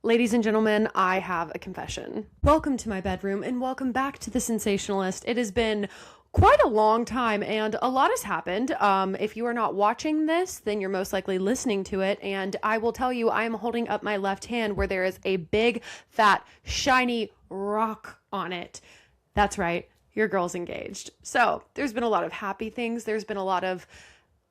Ladies and gentlemen, I have a confession. Welcome to my bedroom and welcome back to the Sensationalist. It has been quite a long time and a lot has happened. If you are not watching this, then you're most likely listening to it. And I will tell you, I am holding up my left hand where there is a big, fat, shiny rock on it. That's right. Your girl's engaged. So there's been a lot of happy things. There's been a lot of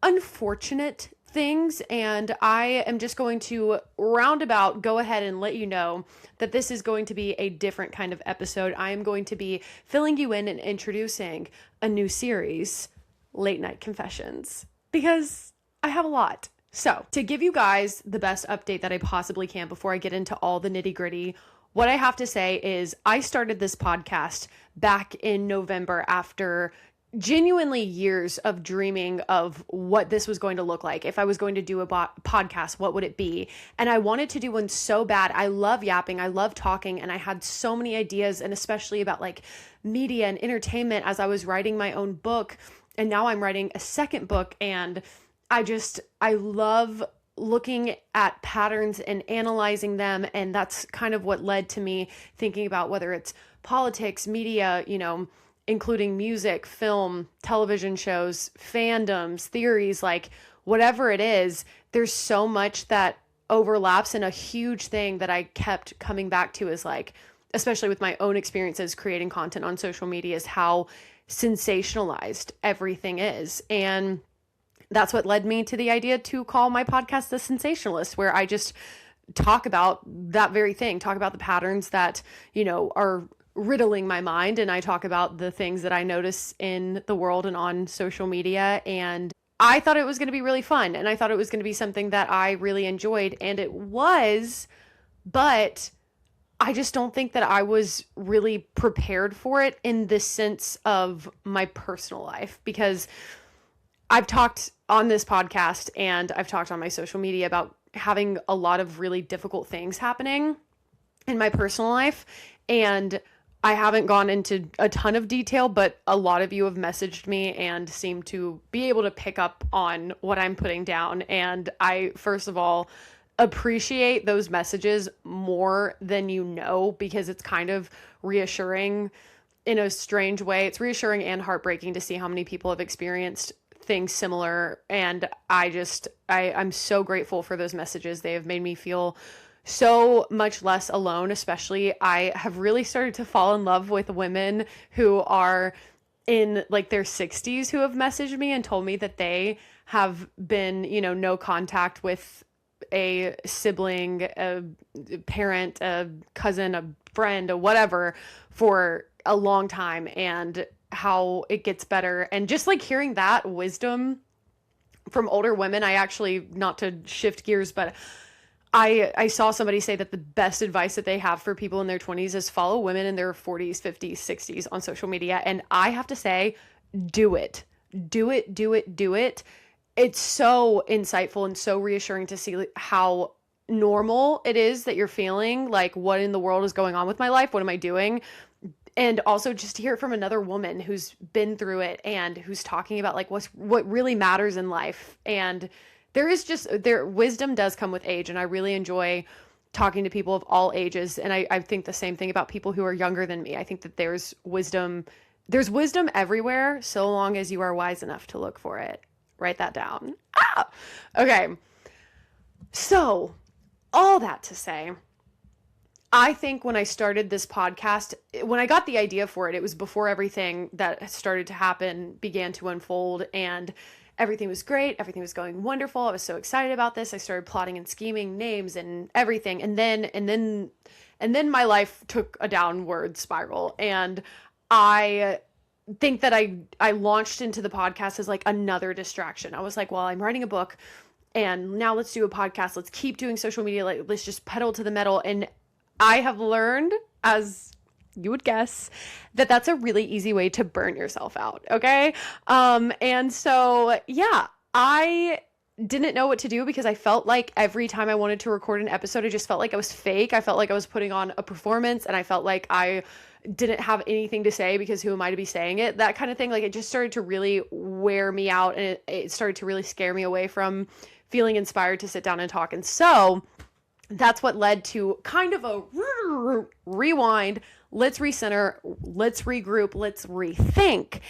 unfortunate things, and I am just going to roundabout go ahead and let you know that this is going to be a different kind of episode. I am going to be filling you in and introducing a new series, Late Night Confessions, because I have a lot. So to give you guys the best update that I possibly can before I get into all the nitty gritty, what I have to say is I started this podcast back in November after genuinely years of dreaming of what this was going to look like. If I was going to do a podcast, what would it be? And I wanted to do one so bad. I love yapping. I love talking. And I had so many ideas, and especially about like media and entertainment as I was writing my own book. And now I'm writing a second book. And I love looking at patterns and analyzing them. And that's kind of what led to me thinking about whether it's politics, media, including music, film, television shows, fandoms, theories, like whatever it is, there's so much that overlaps. And a huge thing that I kept coming back to is like, especially with my own experiences creating content on social media, is how sensationalized everything is. And that's what led me to the idea to call my podcast The Sensationalist, where I just talk about that very thing, talk about the patterns that, are riddling my mind. And I talk about the things that I notice in the world and on social media. And I thought it was going to be really fun. And I thought it was going to be something that I really enjoyed. And it was, but I just don't think that I was really prepared for it in the sense of my personal life, because I've talked on this podcast and I've talked on my social media about having a lot of really difficult things happening in my personal life. And I haven't gone into a ton of detail, but a lot of you have messaged me and seem to be able to pick up on what I'm putting down. And I, first of all, appreciate those messages more than you know, because it's kind of reassuring in a strange way. It's reassuring and heartbreaking to see how many people have experienced things similar. And I'm so grateful for those messages. They have made me feel so much less alone. Especially, I have really started to fall in love with women who are in like their 60s who have messaged me and told me that they have been, no contact with a sibling, a parent, a cousin, a friend, or whatever for a long time, and how it gets better. And just like hearing that wisdom from older women, I actually, not to shift gears, but I saw somebody say that the best advice that they have for people in their 20s is follow women in their 40s, 50s, 60s on social media. And I have to say, do it. Do it, do it, do it. It's so insightful and so reassuring to see how normal it is that you're feeling like, what in the world is going on with my life? What am I doing? And also just to hear it from another woman who's been through it and who's talking about like what really matters in life. And their wisdom does come with age. And I really enjoy talking to people of all ages. And I think the same thing about people who are younger than me. I think that there's wisdom everywhere, so long as you are wise enough to look for it. Write that down. Okay. So all that to say, I think when I started this podcast, when I got the idea for it, it was before everything that started to happen began to unfold, and everything was great. Everything was going wonderful. I was so excited about this. I started plotting and scheming names and everything. And then my life took a downward spiral. And I think that I launched into the podcast as like another distraction. I was like, well, I'm writing a book and now let's do a podcast. Let's keep doing social media. Like, let's just pedal to the metal. And I have learned, as you would guess, that that's a really easy way to burn yourself out. Okay. And so, yeah, I didn't know what to do because I felt like every time I wanted to record an episode, I just felt like I was fake. I felt like I was putting on a performance, and I felt like I didn't have anything to say because who am I to be saying it? That kind of thing. Like, it just started to really wear me out, and it started to really scare me away from feeling inspired to sit down and talk. And so that's what led to kind of a rewind. Let's recenter, let's regroup, let's rethink.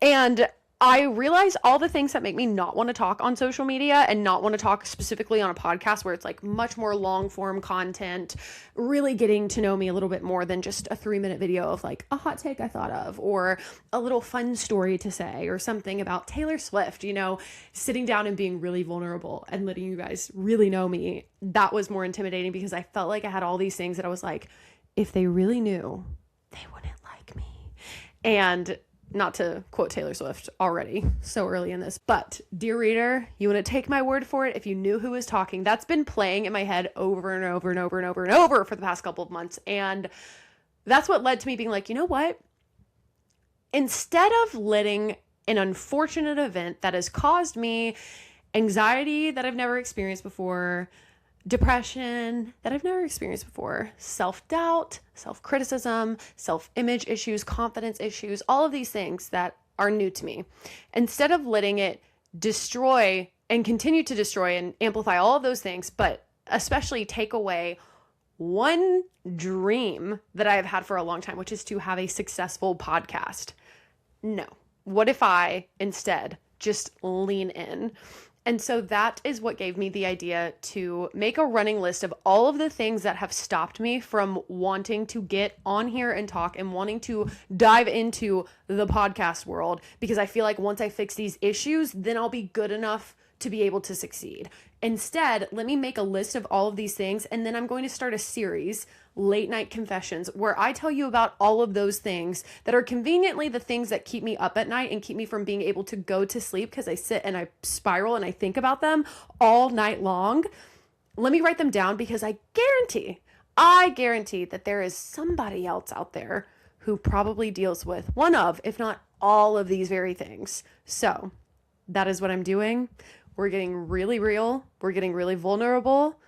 And I realized all the things that make me not want to talk on social media and not want to talk specifically on a podcast where it's like much more long form content, really getting to know me a little bit more than just a 3-minute video of like a hot take I thought of, or a little fun story to say, or something about Taylor Swift, sitting down and being really vulnerable and letting you guys really know me. That was more intimidating because I felt like I had all these things that I was like, if they really knew, they wouldn't like me. And not to quote Taylor Swift already so early in this, but dear reader, you want to take my word for it. If you knew who was talking, that's been playing in my head over and over and over and over and over for the past couple of months. And that's what led to me being like, you know what? Instead of letting an unfortunate event that has caused me anxiety that I've never experienced before, depression that I've never experienced before, self-doubt, self-criticism, self-image issues, confidence issues, all of these things that are new to me. Instead of letting it destroy and continue to destroy and amplify all of those things, but especially take away one dream that I have had for a long time, which is to have a successful podcast. No. What if I instead just lean in? And so that is what gave me the idea to make a running list of all of the things that have stopped me from wanting to get on here and talk and wanting to dive into the podcast world, because I feel like once I fix these issues, then I'll be good enough to be able to succeed. Instead, let me make a list of all of these things, and then I'm going to start a series, Late Night Confessions, where I tell you about all of those things that are conveniently the things that keep me up at night and keep me from being able to go to sleep, because I sit and I spiral and I think about them all night long. Let me write them down, because I guarantee that there is somebody else out there who probably deals with one of, if not all of these very things. So that is what I'm doing. We're getting really real. We're getting really vulnerable.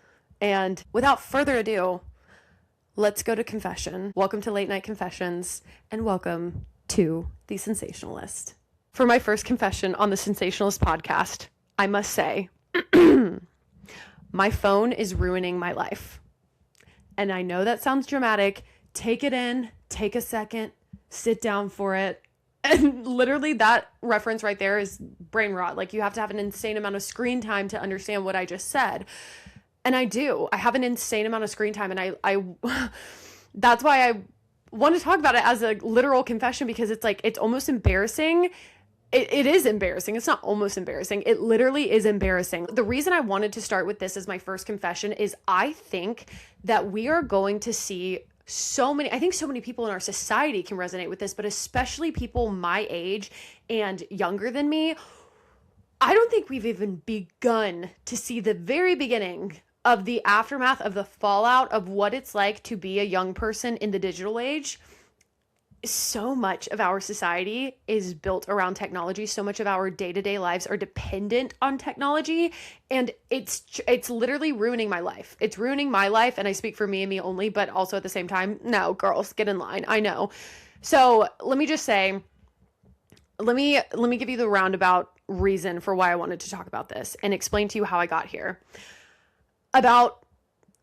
And without further ado, let's go to confession. Welcome to Late Night Confessions, and welcome to The Sensationalist. For my first confession on the Sensationalist podcast, I must say, my phone is ruining my life. And I know that sounds dramatic. Take it in, take a second, sit down for it. And literally that reference right there is brain rot. Like, you have to have an insane amount of screen time to understand what I just said. And I do. I have an insane amount of screen time. And I that's why I want to talk about it as a literal confession, because it's like, it's almost embarrassing. It is embarrassing. It's not almost embarrassing. It literally is embarrassing. The reason I wanted to start with this as my first confession is I think that we are going to see so many people in our society can resonate with this, but especially people my age and younger than me. I don't think we've even begun to see the very beginning of the aftermath of the fallout of what it's like to be a young person in the digital age. So much of our society is built around technology. So much of our day-to-day lives are dependent on technology, and it's literally ruining my life. It's ruining my life, and I speak for me and me only, but also at the same time, no, girls, get in line. I know. So let me just say, let me give you the roundabout reason for why I wanted to talk about this and explain to you how I got here. About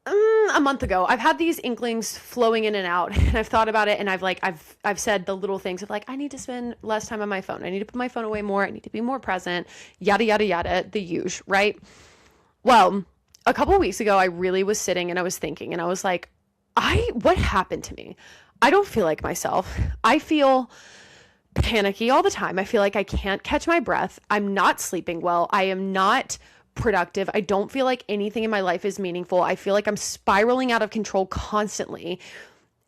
a month ago, I've had these inklings flowing in and out, and I've thought about it, and I've said the little things of like, I need to spend less time on my phone. I need to put my phone away more. I need to be more present, yada, yada, yada, the usual, right? Well, a couple of weeks ago, I really was sitting and I was thinking, and I was like, what happened to me? I don't feel like myself. I feel panicky all the time. I feel like I can't catch my breath. I'm not sleeping well. I am not productive. I don't feel like anything in my life is meaningful. I feel like I'm spiraling out of control constantly.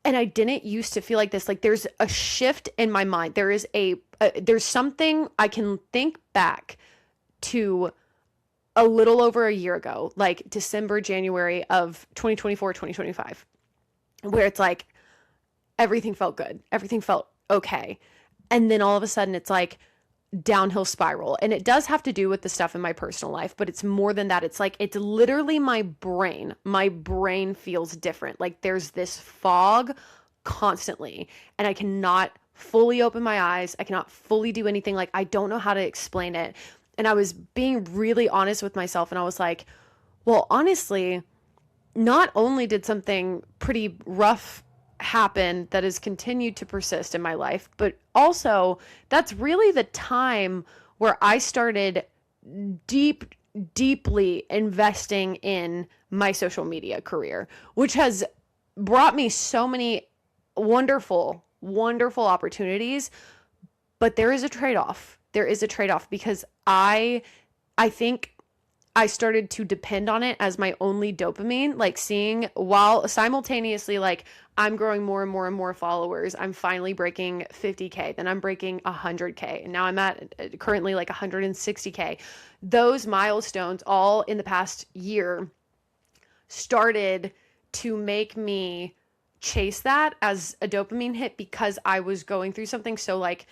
And I didn't used to feel like this. Like, there's a shift in my mind. There is there's something I can think back to a little over a year ago, like December, January of 2024, 2025, where it's like everything felt good. Everything felt okay. And then all of a sudden it's like downhill spiral. And it does have to do with the stuff in my personal life, but it's more than that. It's like, it's literally my brain. My brain feels different. Like, there's this fog constantly, and I cannot fully open my eyes. I cannot fully do anything. Like, I don't know how to explain it. And I was being really honest with myself, and I was like, well, honestly, not only did something pretty rough happen that has continued to persist in my life, but also that's really the time where I started deeply investing in my social media career, which has brought me so many wonderful opportunities. But there is a trade-off. There is a trade-off because I think I started to depend on it as my only dopamine, like seeing while simultaneously, like I'm growing more and more and more followers. I'm finally breaking 50K, then I'm breaking 100K. And now I'm at currently like 160K. Those milestones all in the past year started to make me chase that as a dopamine hit because I was going through something so like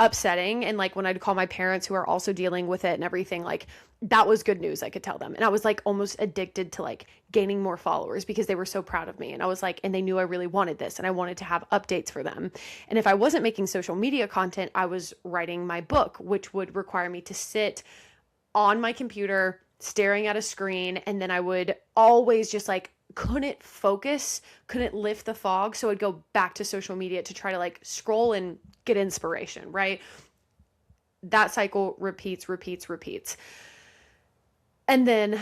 upsetting. And like when I'd call my parents who are also dealing with it and everything, like that was good news I could tell them. And I was like almost addicted to like gaining more followers because they were so proud of me. And I was like, and they knew I really wanted this and I wanted to have updates for them. And if I wasn't making social media content, I was writing my book, which would require me to sit on my computer staring at a screen. And then I would always just like couldn't focus, couldn't lift the fog. So I'd go back to social media to try to like scroll and get inspiration, right? That cycle repeats. And then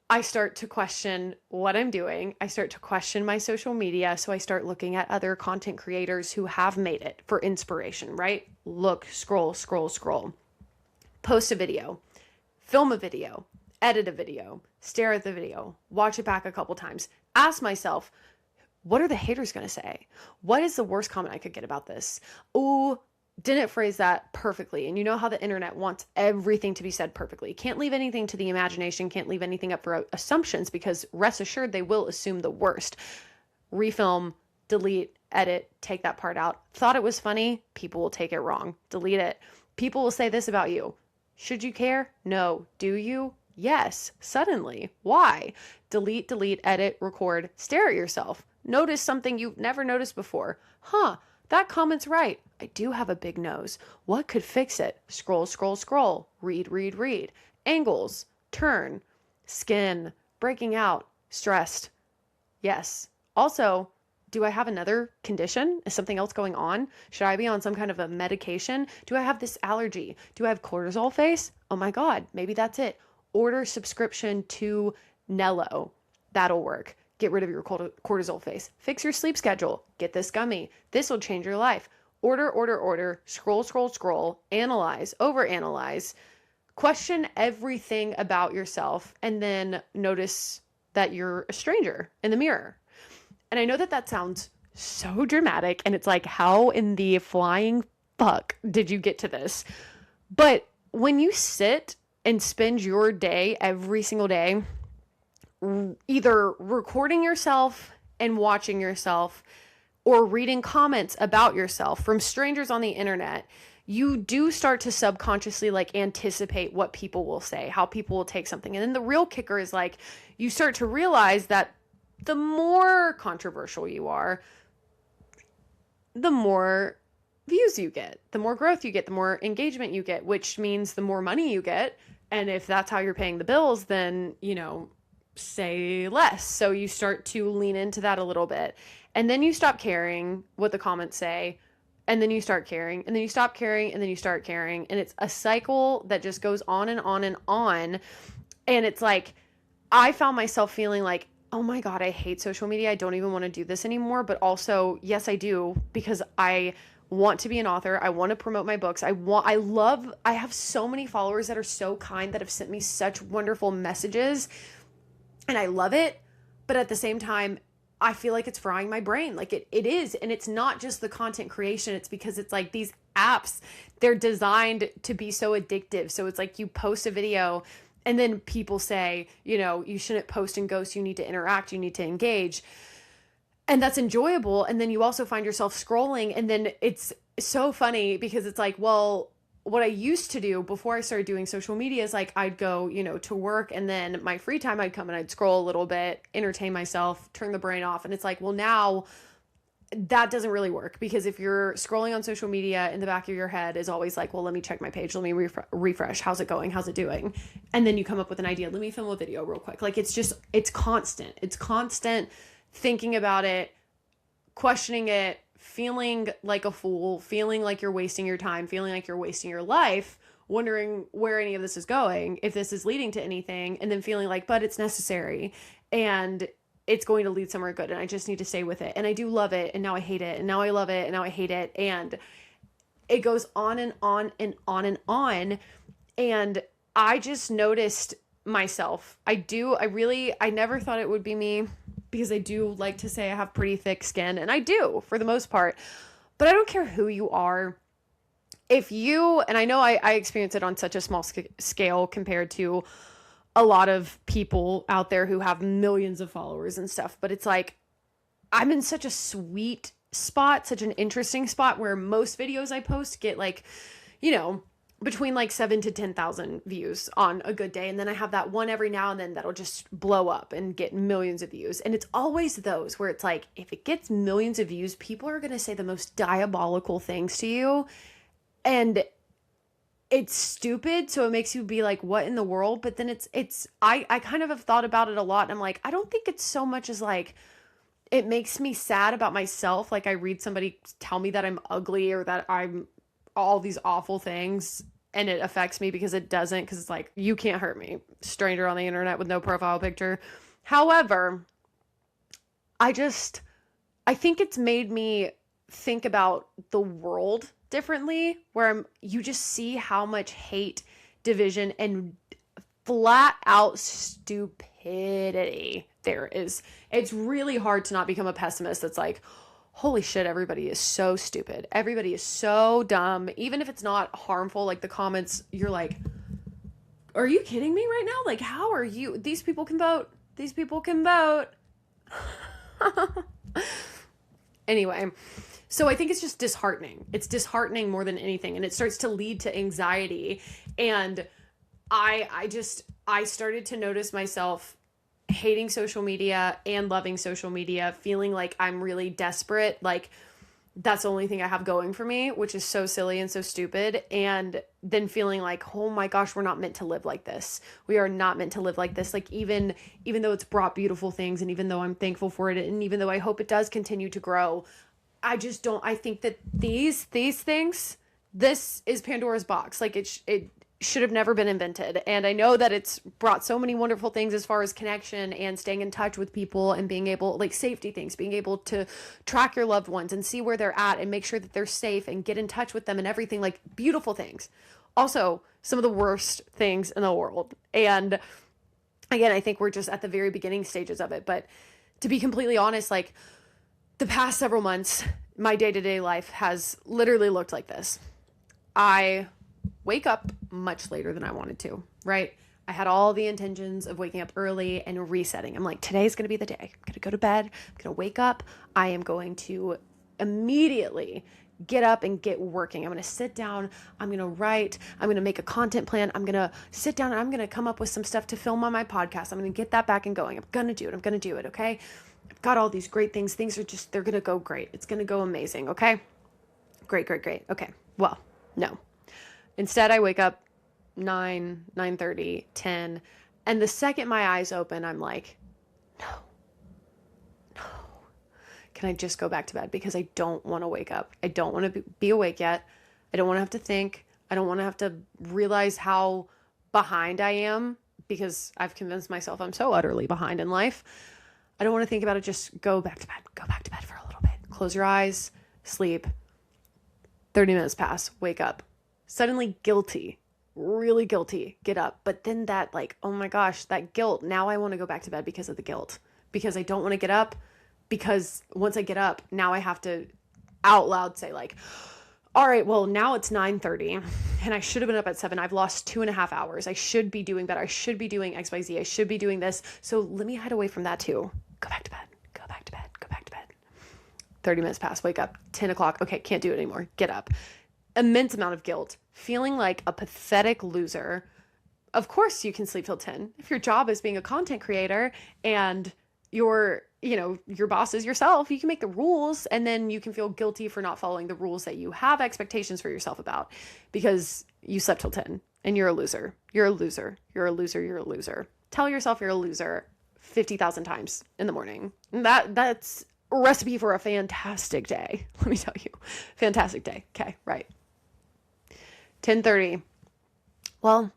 I start to question what I'm doing. I start to question my social media. So I start looking at other content creators who have made it for inspiration, right? Look, scroll. Post a video, film a video, edit a video, stare at the video, watch it back a couple times. Ask myself, what are the haters going to say? What is the worst comment I could get about this? Ooh, didn't phrase that perfectly. And you know how the internet wants everything to be said perfectly. Can't leave anything to the imagination, can't leave anything up for assumptions because rest assured they will assume the worst. Refilm, delete, edit, take that part out. Thought it was funny, people will take it wrong. Delete it. People will say this about you. Should you care? No. Do you? Yes. Suddenly. Why? Delete, edit, record, stare at yourself. Notice something you've never noticed before. Huh, that comment's right. I do have a big nose. What could fix it? Scroll. Read. Angles, turn, skin, breaking out, stressed. Yes. Also, do I have another condition? Is something else going on? Should I be on some kind of a medication? Do I have this allergy? Do I have cortisol face? Oh my God, maybe that's it. Order subscription to Nello. That'll work. Get rid of your cortisol face. Fix your sleep schedule. Get this gummy. This will change your life. Order. Scroll. Analyze, overanalyze. Question everything about yourself and then notice that you're a stranger in the mirror. And I know that sounds so dramatic and it's like, how in the flying fuck did you get to this? But when you sit and spend your day every single day either recording yourself and watching yourself or reading comments about yourself from strangers on the internet, you do start to subconsciously like anticipate what people will say, how people will take something. And then the real kicker is like, you start to realize that the more controversial you are, the more views you get, the more growth you get, the more engagement you get, which means the more money you get. And if that's how you're paying the bills, then, say less. So you start to lean into that a little bit. And then you stop caring what the comments say. And then you start caring. And then you stop caring. And then you start caring. And it's a cycle that just goes on and on and on. And it's like, I found myself feeling like, oh my God, I hate social media. I don't even want to do this anymore. But also, yes, I do, because I want to be an author. I want to promote my books. I have so many followers that are so kind that have sent me such wonderful messages. And I love it. But at the same time, I feel like it's frying my brain. Like it is. And it's not just the content creation. It's because it's like these apps, they're designed to be so addictive. So it's like you post a video and then people say, you shouldn't post and ghost. You need to interact. You need to engage. And that's enjoyable. And then you also find yourself scrolling. And then it's so funny because it's like, well, what I used to do before I started doing social media is like, I'd go, to work, and then my free time I'd come and I'd scroll a little bit, entertain myself, turn the brain off. And it's like, well, now that doesn't really work, because if you're scrolling on social media, in the back of your head is always like, well, let me check my page. Let me refresh. How's it going? How's it doing? And then you come up with an idea. Let me film a video real quick. Like, it's constant. It's constant thinking about it, questioning it, feeling like a fool, feeling like you're wasting your time, feeling like you're wasting your life, wondering where any of this is going, if this is leading to anything, and then feeling like, but it's necessary. And it's going to lead somewhere good, and I just need to stay with it. And I do love it, and now I hate it, and now I love it, and now I hate it. And it goes on and on and on and on. And I just noticed myself. I never thought it would be me, because I do like to say I have pretty thick skin, and I do for the most part. But I don't care who you are. And I know I experience it on such a small scale compared to a lot of people out there who have millions of followers and stuff, but it's like, I'm in such a sweet spot, such an interesting spot, where most videos I post get like, between like 7 to 10,000 views on a good day. And then I have that one every now and then that'll just blow up and get millions of views. And it's always those where it's like, if it gets millions of views, people are going to say the most diabolical things to you. And it's stupid, so it makes you be like, what in the world? But then I kind of have thought about it a lot, and I'm like, I don't think it's so much as like, it makes me sad about myself. Like, I read somebody tell me that I'm ugly or that I'm all these awful things, and it affects me, because it doesn't, because it's like, you can't hurt me, stranger on the internet with no profile picture. However, I think it's made me think about the world differently, where you just see how much hate, division, and flat out stupidity there is. It's really hard to not become a pessimist that's like, holy shit, everybody is so stupid. Everybody is so dumb. Even if it's not harmful, like the comments, you're like, are you kidding me right now? Like, how are you? These people can vote. These people can vote. Anyway. So I think it's just disheartening. It's disheartening more than anything. And it starts to lead to anxiety. And I started to notice myself hating social media and loving social media, feeling like I'm really desperate. Like, that's the only thing I have going for me, which is so silly and so stupid. And then feeling like, oh my gosh, we're not meant to live like this. We are not meant to live like this. Like, even though it's brought beautiful things, and even though I'm thankful for it, and even though I hope it does continue to grow, I think that these things, this is Pandora's box. Like, it should have never been invented. And I know that it's brought so many wonderful things as far as connection and staying in touch with people, and being able, like, safety things, being able to track your loved ones and see where they're at and make sure that they're safe and get in touch with them and everything, like, beautiful things. Also, some of the worst things in the world. And again, I think we're just at the very beginning stages of it. But to be completely honest, like, the past several months, my day-to-day life has literally looked like this. I wake up much later than I wanted to, right? I had all the intentions of waking up early and resetting. I'm like, today's going to be the day. I'm going to go to bed. I'm going to wake up. I am going to immediately get up and get working. I'm going to sit down. I'm going to write. I'm going to make a content plan. I'm going to sit down and I'm going to come up with some stuff to film on my podcast. I'm going to get that back and going. I'm going to do it. I'm going to do it. Okay. I've got all these great things. Things are just, they're going to go great. It's going to go amazing. Okay. Great. Okay. Well, no. Instead, I wake up 9:30, 10. And the second my eyes open, I'm like, no. Can I just go back to bed? Because I don't want to wake up. I don't want to be awake yet. I don't want to have to think. I don't want to have to realize how behind I am, because I've convinced myself I'm so utterly behind in life. I don't want to think about it. Just go back to bed. Go back to bed for a little bit. Close your eyes, sleep. 30 minutes pass, wake up. Suddenly guilty, really guilty, get up. But then that, like, oh my gosh, that guilt. Now I want to go back to bed because of the guilt, because I don't want to get up, because once I get up, now I have to out loud say, like, all right, well, now it's 9:30 and I should have been up at 7. I've lost 2.5 hours. I should be doing better. I should be doing XYZ. I should be doing this. So let me hide away from that too. Go back to bed, go back to bed, go back to bed. 30 minutes pass, wake up, 10 o'clock. Okay, can't do it anymore. Get up. Immense amount of guilt, feeling like a pathetic loser. Of course you can sleep till 10. If your job is being a content creator and you're your boss is yourself. You can make the rules, and then you can feel guilty for not following the rules that you have expectations for yourself about because you slept till 10 and you're a loser. You're a loser. You're a loser. You're a loser. Tell yourself you're a loser 50,000 times in the morning. That's a recipe for a fantastic day. Let me tell you. Fantastic day. Okay, right. 10:30. Well,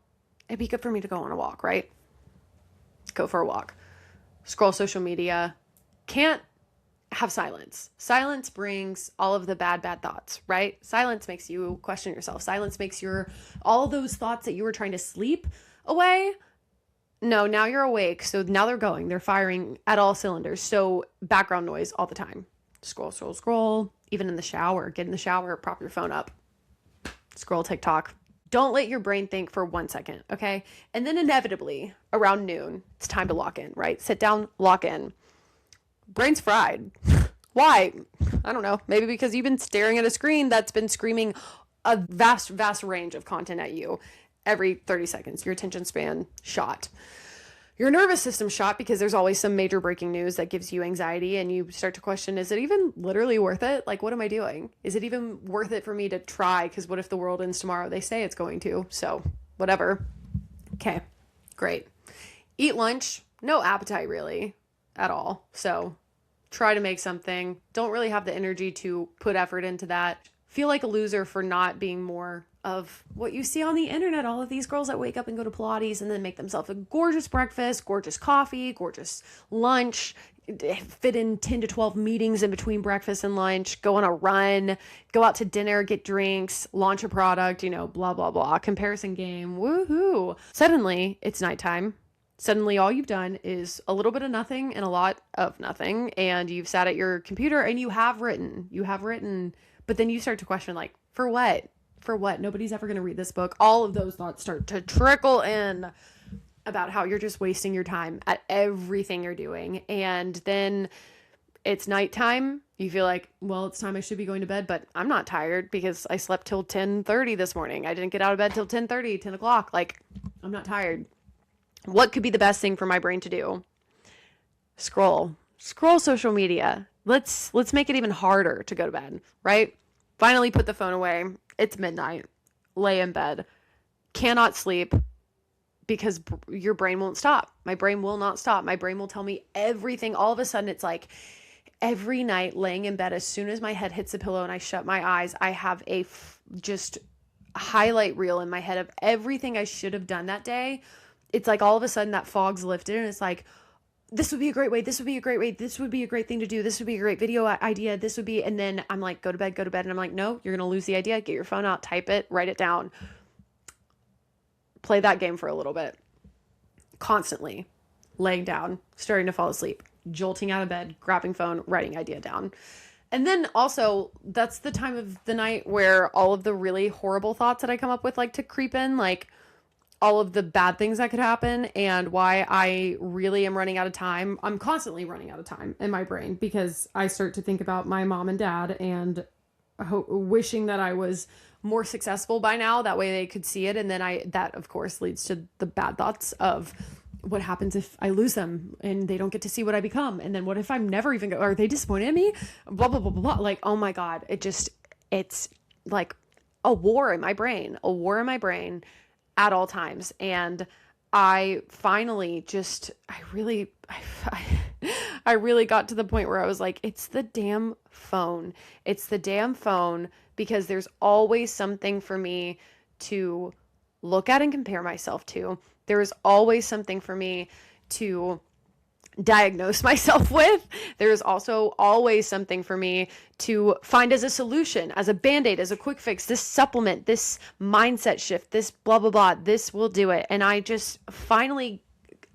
it'd be good for me to go on a walk, right? Go for a walk. Scroll social media. Can't have silence. Silence brings all of the bad thoughts, right? Silence makes you question yourself. Silence makes all those thoughts that you were trying to sleep away. No, now you're awake. So now they're firing at all cylinders. So background noise all the time. Scroll. Even in the shower, get in the shower, prop your phone up. Scroll TikTok. Don't let your brain think for 1 second, okay? And then inevitably, around noon, it's time to lock in, right? Sit down, lock in. Brain's fried. Why? I don't know. Maybe because you've been staring at a screen that's been screaming a vast range of content at you every 30 seconds. Your attention span shot. Your nervous system shot because there's always some major breaking news that gives you anxiety, and you start to question, is it even literally worth it? Like, what am I doing? Is it even worth it for me to try? Because what if the world ends tomorrow? They say it's going to, so whatever. Okay, great. Eat lunch. No appetite really at all. So try to make something. Don't really have the energy to put effort into that. Feel like a loser for not being more of what you see on the internet. All of these girls that wake up and go to Pilates and then make themselves a gorgeous breakfast, gorgeous coffee, gorgeous lunch, fit in 10 to 12 meetings in between breakfast and lunch, go on a run, go out to dinner, get drinks, launch a product, blah, blah, blah. Comparison game. Woohoo. Suddenly it's nighttime. Suddenly all you've done is a little bit of nothing and a lot of nothing. And you've sat at your computer and you have written, but then you start to question, like, for what? For what? Nobody's ever going to read this book. All of those thoughts start to trickle in about how you're just wasting your time at everything you're doing. And then it's nighttime. You feel like, well, it's time I should be going to bed, but I'm not tired because I slept till 10:30 this morning. I didn't get out of bed till 10:30, 10 o'clock. Like, I'm not tired. What could be the best thing for my brain to do? Scroll social media. Let's make it even harder to go to bed, right? Finally put the phone away. It's midnight. Lay in bed. Cannot sleep because your brain won't stop. My brain will not stop. My brain will tell me everything. All of a sudden, it's like every night laying in bed, as soon as my head hits the pillow and I shut my eyes, I have just highlight reel in my head of everything I should have done that day. It's like all of a sudden that fog's lifted and it's like, this would be a great way. This would be a great way. This would be a great thing to do. This would be a great video idea. This would be, and then I'm like, go to bed. And I'm like, no, you're going to lose the idea. Get your phone out, type it, write it down. Play that game for a little bit. Constantly laying down, starting to fall asleep, jolting out of bed, grabbing phone, writing idea down. And then also that's the time of the night where all of the really horrible thoughts that I come up with like to creep in, like all of the bad things that could happen and why I really am running out of time. I'm constantly running out of time in my brain because I start to think about my mom and dad and wishing that I was more successful by now. That way they could see it. And then that of course leads to the bad thoughts of what happens if I lose them and they don't get to see what I become. And then what if I'm never even are they disappointed in me? Blah, blah, blah, blah, blah. Like, oh my God, it's like a war in my brain at all times. And I finally I really got to the point where I was like, it's the damn phone. It's the damn phone because there's always something for me to look at and compare myself to. There is always something for me to diagnose myself with. There's also always something for me to find as a solution, as a band-aid, as a quick fix, this supplement, this mindset shift, this blah, blah, blah, this will do it. And I just finally,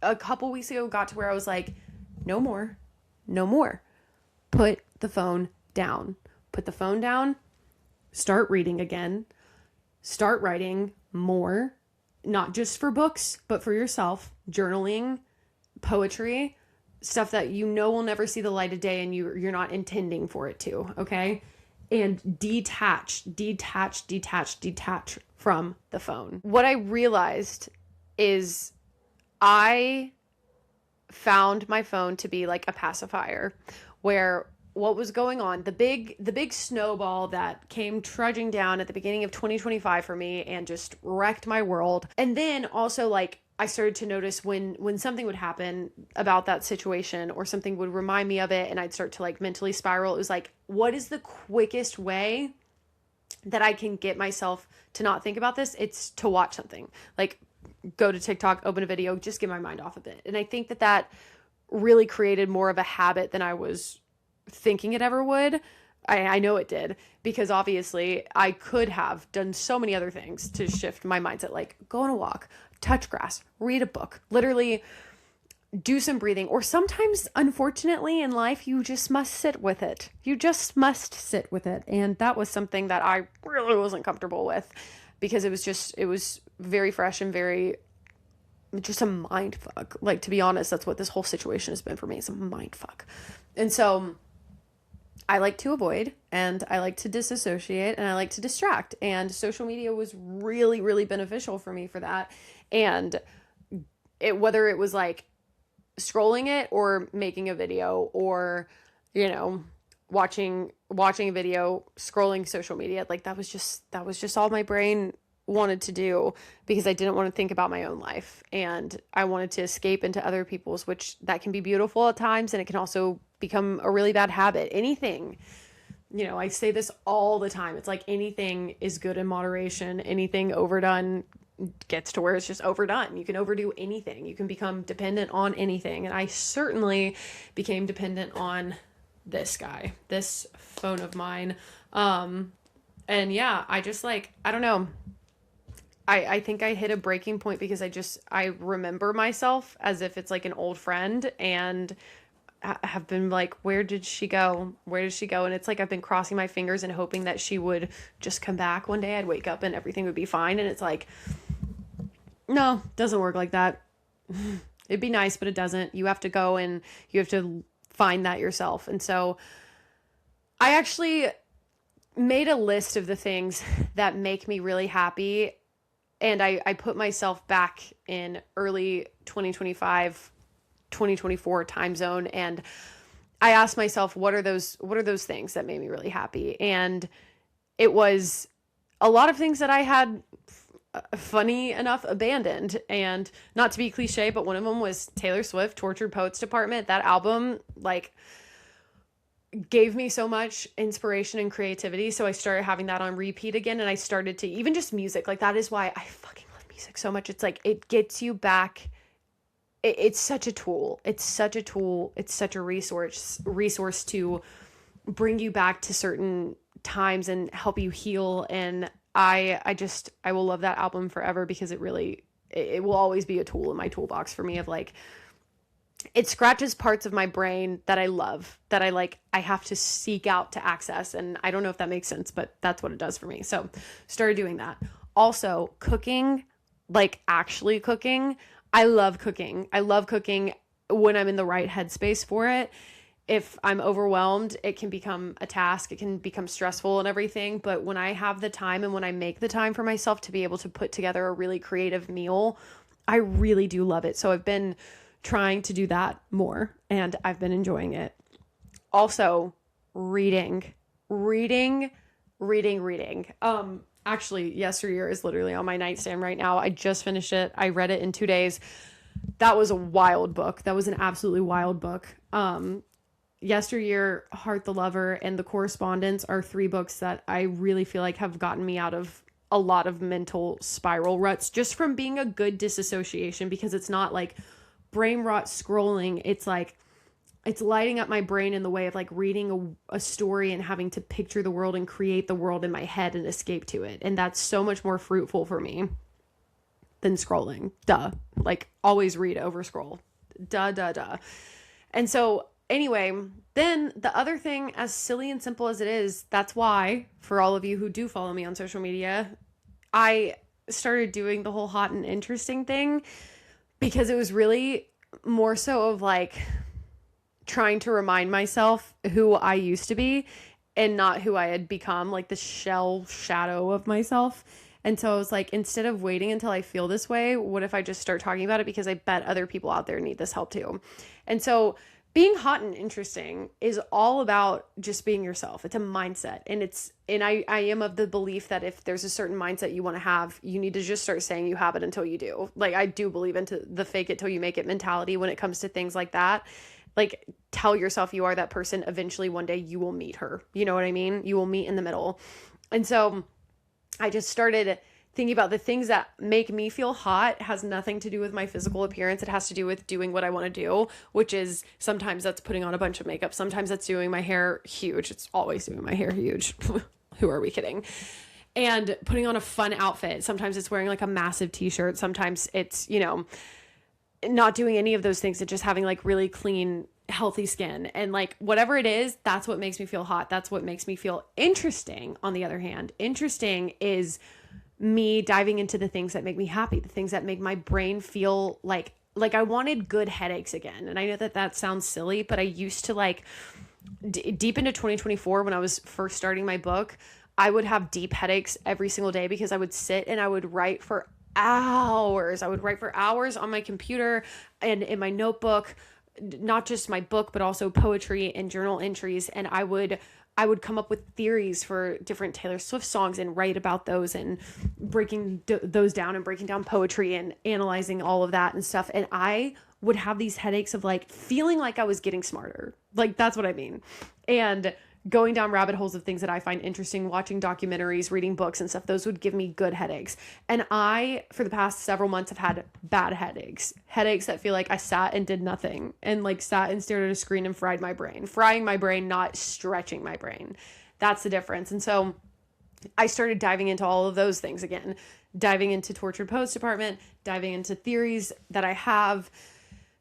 a couple weeks ago, got to where I was like, no more. Put the phone down. Put the phone down. Start reading again. Start writing more, not just for books, but for yourself. Journaling, poetry, stuff that you know will never see the light of day and you're not intending for it to, okay? And detach from the phone. What I realized is I found my phone to be like a pacifier, where what was going on, the big snowball that came trudging down at the beginning of 2025 for me and just wrecked my world. And then also, like, I started to notice when something would happen about that situation or something would remind me of it and I'd start to like mentally spiral. It was like, what is the quickest way that I can get myself to not think about this? It's to watch something. Like, go to TikTok, open a video, just get my mind off of it. And I think that really created more of a habit than I was thinking it ever would. I know it did, because obviously I could have done so many other things to shift my mindset, like go on a walk, touch grass, read a book, literally do some breathing. Or sometimes, unfortunately, in life, you just must sit with it. You just must sit with it. And that was something that I really wasn't comfortable with, because it was very fresh and very just a mind fuck. Like, to be honest, that's what this whole situation has been for me. It's a mind fuck. And so I like to avoid, and I like to disassociate, and I like to distract. And social media was really, really beneficial for me for that. And whether it was like scrolling it or making a video or, watching a video, scrolling social media, like that was just all my brain wanted to do, because I didn't want to think about my own life, and I wanted to escape into other people's, which that can be beautiful at times, and it can also become a really bad habit. Anything, I say this all the time. It's like anything is good in moderation. Anything overdone gets to where it's just overdone. You can overdo anything. You can become dependent on anything. And I certainly became dependent on this guy, this phone of mine. And yeah, I just like, I don't know. I think I hit a breaking point, because I remember myself as if it's like an old friend, and I have been like, where did she go? Where did she go? And it's like, I've been crossing my fingers and hoping that she would just come back one day. I'd wake up and everything would be fine. And it's like, no, doesn't work like that. It'd be nice, but it doesn't. You have to go and you have to find that yourself. And so I actually made a list of the things that make me really happy. And I put myself back in early 2025, 2024 time zone. And I asked myself, what are those things that made me really happy? And it was a lot of things that I had, funny enough, abandoned. And not to be cliche, but one of them was Taylor Swift, Tortured Poets Department. That album, like, gave me so much inspiration and creativity. So I started having that on repeat again. And I started to, even just music, like, that is why I fucking love music so much. It's like, it gets you back. It's such a tool. It's such a tool. It's such a resource to bring you back to certain times and help you heal. And I will love that album forever, because it will always be a tool in my toolbox for me, of like, it scratches parts of my brain that I love, that I have to seek out to access. And I don't know if that makes sense, but that's what it does for me. So started doing that. Also, cooking, like actually cooking. I love cooking. I love cooking when I'm in the right headspace for it. If I'm overwhelmed, it can become a task. It can become stressful and everything. But when I have the time, and when I make the time for myself to be able to put together a really creative meal, I really do love it. So I've been trying to do that more, and I've been enjoying it. Also, reading. Actually, Yesteryear is literally on my nightstand right now. I just finished it. I read it in 2 days. That was a wild book. That was an absolutely wild book. Yesteryear, Heart the Lover, and The Correspondence are 3 books that I really feel like have gotten me out of a lot of mental spiral ruts, just from being a good disassociation, because it's not like brain rot scrolling. It's like, it's lighting up my brain in the way of like reading a story and having to picture the world and create the world in my head and escape to it. And that's so much more fruitful for me than scrolling. Duh. Like, always read over scroll. Duh. And so anyway, then the other thing, as silly and simple as it is, that's why, for all of you who do follow me on social media, I started doing the whole hot and interesting thing, because it was really more so of like trying to remind myself who I used to be and not who I had become, like the shadow of myself. And so I was like, instead of waiting until I feel this way, what if I just start talking about it? Because I bet other people out there need this help too. And so being hot and interesting is all about just being yourself. It's a mindset. And I am of the belief that if there's a certain mindset you want to have, you need to just start saying you have it until you do. Like, I do believe into the fake it till you make it mentality when it comes to things like that. Like, tell yourself you are that person. Eventually one day you will meet her. You know what I mean? You will meet in the middle. And so I just started thinking about the things that make me feel hot. Has nothing to do with my physical appearance. It has to do with doing what I want to do, which is sometimes that's putting on a bunch of makeup. Sometimes that's doing my hair huge. It's always doing my hair huge. Who are we kidding? And putting on a fun outfit. Sometimes it's wearing like a massive t-shirt. Sometimes it's, not doing any of those things and just having like really clean, healthy skin. And like whatever it is, that's what makes me feel hot. That's what makes me feel interesting. On the other hand, interesting is me diving into the things that make me happy, the things that make my brain feel like I wanted good headaches again. And I know that sounds silly, but I used to like deep into 2024, when I was first starting my book, I would have deep headaches every single day because I would sit and I would write for hours. I would write for hours on my computer and in my notebook, not just my book, but also poetry and journal entries. And I would come up with theories for different Taylor Swift songs and write about those and breaking those down and breaking down poetry and analyzing all of that and stuff. And I would have these headaches of like feeling like I was getting smarter. Like, that's what I mean. And going down rabbit holes of things that I find interesting, watching documentaries, reading books and stuff, those would give me good headaches. And I, for the past several months, have had bad headaches that feel like I sat and did nothing and like sat and stared at a screen and frying my brain, not stretching my brain. That's the difference. And so I started diving into all of those things again, diving into Tortured Poets Department, diving into theories that I have.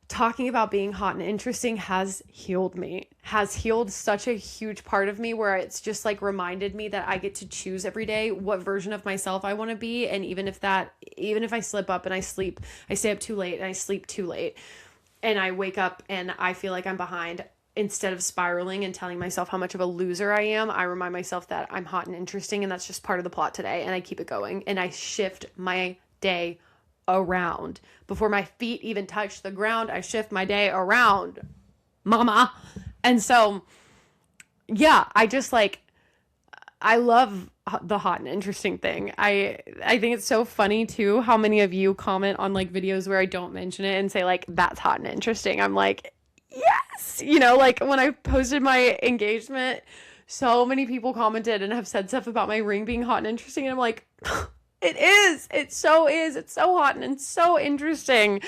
Talking about being hot and interesting has healed me, has healed such a huge part of me where it's just like reminded me that I get to choose every day what version of myself I want to be. And even if I slip up and I stay up too late and I sleep too late and I wake up and I feel like I'm behind, instead of spiraling and telling myself how much of a loser I am, I remind myself that I'm hot and interesting and that's just part of the plot today. And I keep it going and I shift my day around. Before my feet even touch the ground, I shift my day around, mama. And so, yeah, I love the hot and interesting thing. I think it's so funny too, how many of you comment on like videos where I don't mention it and say like, that's hot and interesting. I'm like, yes, like when I posted my engagement, so many people commented and have said stuff about my ring being hot and interesting. And I'm like, it is. It so is. It's so hot and it's so interesting.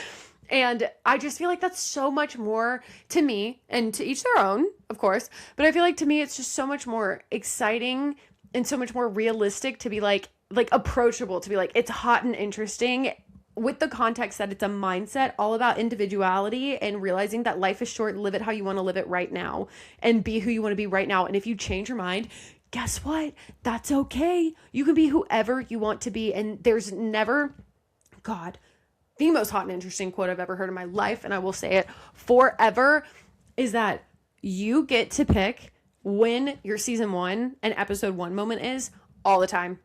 And I just feel like that's so much more to me, and to each their own, of course. But I feel like to me, it's just so much more exciting and so much more realistic to be like approachable, to be like, it's hot and interesting with the context that it's a mindset all about individuality and realizing that life is short. Live it how you want to live it right now and be who you want to be right now. And if you change your mind, guess what? That's okay. You can be whoever you want to be. And there's never, God, the most hot and interesting quote I've ever heard in my life, and I will say it forever, is that you get to pick when your season 1 and episode 1 moment is all the time.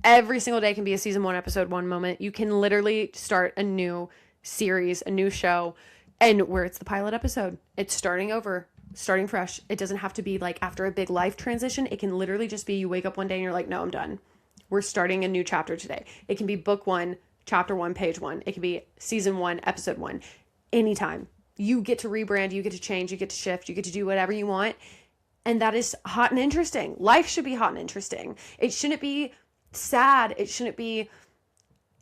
Every single day can be a season 1, episode 1 moment. You can literally start a new series, a new show, and where it's the pilot episode, it's starting over. Starting fresh. It doesn't have to be like after a big life transition. It can literally just be you wake up one day and you're like, no, I'm done. We're starting a new chapter today. It can be book 1, chapter 1, page 1. It can be season 1, episode 1. Anytime. You get to rebrand, you get to change, you get to shift, you get to do whatever you want. And that is hot and interesting. Life should be hot and interesting. It shouldn't be sad. It shouldn't be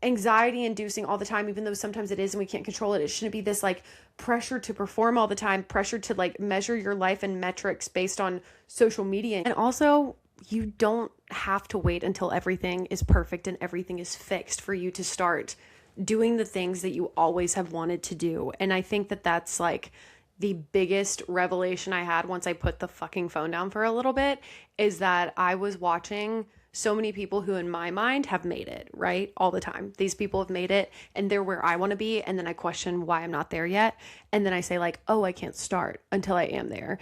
anxiety inducing all the time, even though sometimes it is and we can't control it. It shouldn't be this like pressure to perform all the time, pressure to like measure your life in metrics based on social media. And also, you don't have to wait until everything is perfect and everything is fixed for you to start doing the things that you always have wanted to do. And I think that that's like the biggest revelation I had once I put the fucking phone down for a little bit, is that I was watching so many people who in my mind have made it, right? All the time. These people have made it and they're where I want to be. And then I question why I'm not there yet. And then I say like, oh, I can't start until I am there.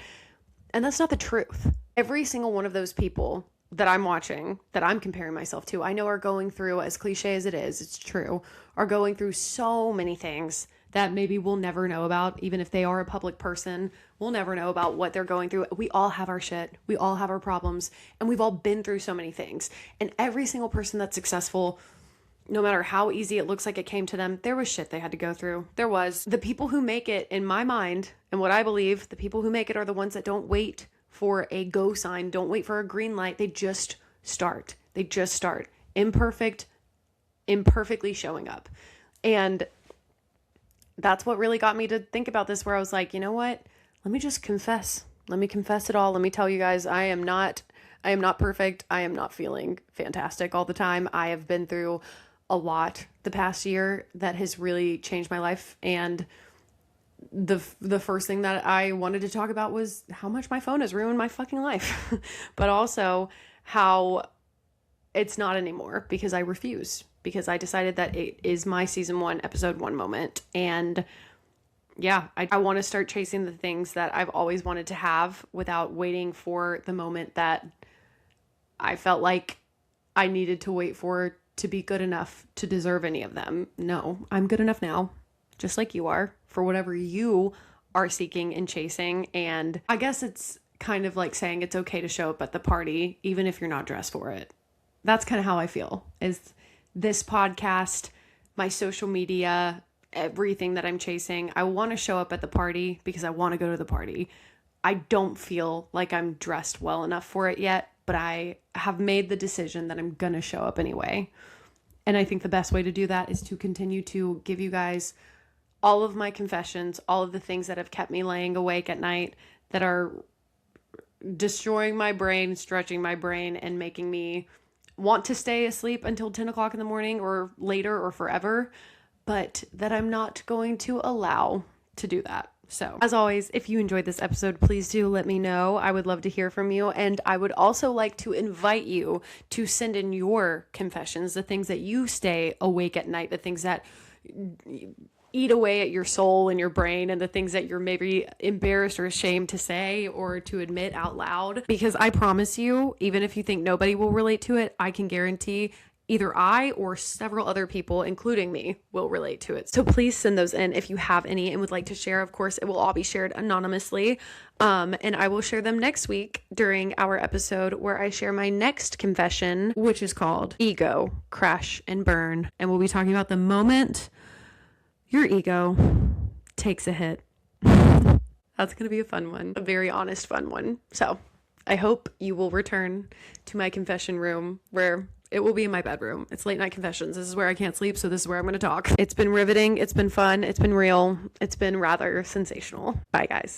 And that's not the truth. Every single one of those people that I'm watching, that I'm comparing myself to, I know are going through, as cliche as it is, it's true, are going through so many things that maybe we'll never know about. Even if they are a public person, we'll never know about what they're going through. We all have our shit. We all have our problems. And we've all been through so many things. And every single person that's successful, no matter how easy it looks like it came to them, there was shit they had to go through. There was. The people who make it, in my mind, and what I believe, the people who make it are the ones that don't wait for a go sign, don't wait for a green light. They just start. They just start. Imperfectly showing up. And that's what really got me to think about this, where I was like, you know what? Let me just confess. Let me confess it all. Let me tell you guys, I am not perfect. I am not feeling fantastic all the time. I have been through a lot the past year that has really changed my life. And the first thing that I wanted to talk about was how much my phone has ruined my fucking life, but also how it's not anymore, because I refuse, because I decided that it is my season 1, episode 1 moment. And yeah, I want to start chasing the things that I've always wanted to have without waiting for the moment that I felt like I needed to wait for to be good enough to deserve any of them. No, I'm good enough now, just like you are, for whatever you are seeking and chasing. And I guess it's kind of like saying it's okay to show up at the party, even if you're not dressed for it. That's kind of how I feel, is this podcast, my social media, everything that I'm chasing. I want to show up at the party because I want to go to the party. I don't feel like I'm dressed well enough for it yet, but I have made the decision that I'm going to show up anyway. And I think the best way to do that is to continue to give you guys all of my confessions, all of the things that have kept me laying awake at night, that are destroying my brain, stretching my brain, and making me want to stay asleep until 10 o'clock in the morning or later or forever, but that I'm not going to allow to do that. So, as always, if you enjoyed this episode, please do let me know. I would love to hear from you. And I would also like to invite you to send in your confessions, the things that you stay awake at night, the things that eat away at your soul and your brain, and the things that you're maybe embarrassed or ashamed to say or to admit out loud. Because I promise you, even if you think nobody will relate to it, I can guarantee either I or several other people, including me, will relate to it. So please send those in if you have any and would like to share. Of course, it will all be shared anonymously. And I will share them next week during our episode where I share my next confession, which is called Ego, Crash and Burn. And we'll be talking about the moment your ego takes a hit. That's going to be a fun one, a very honest, fun one. So I hope you will return to my confession room, where it will be in my bedroom. It's late night confessions. This is where I can't sleep, so this is where I'm going to talk. It's been riveting. It's been fun. It's been real. It's been rather sensational. Bye, guys.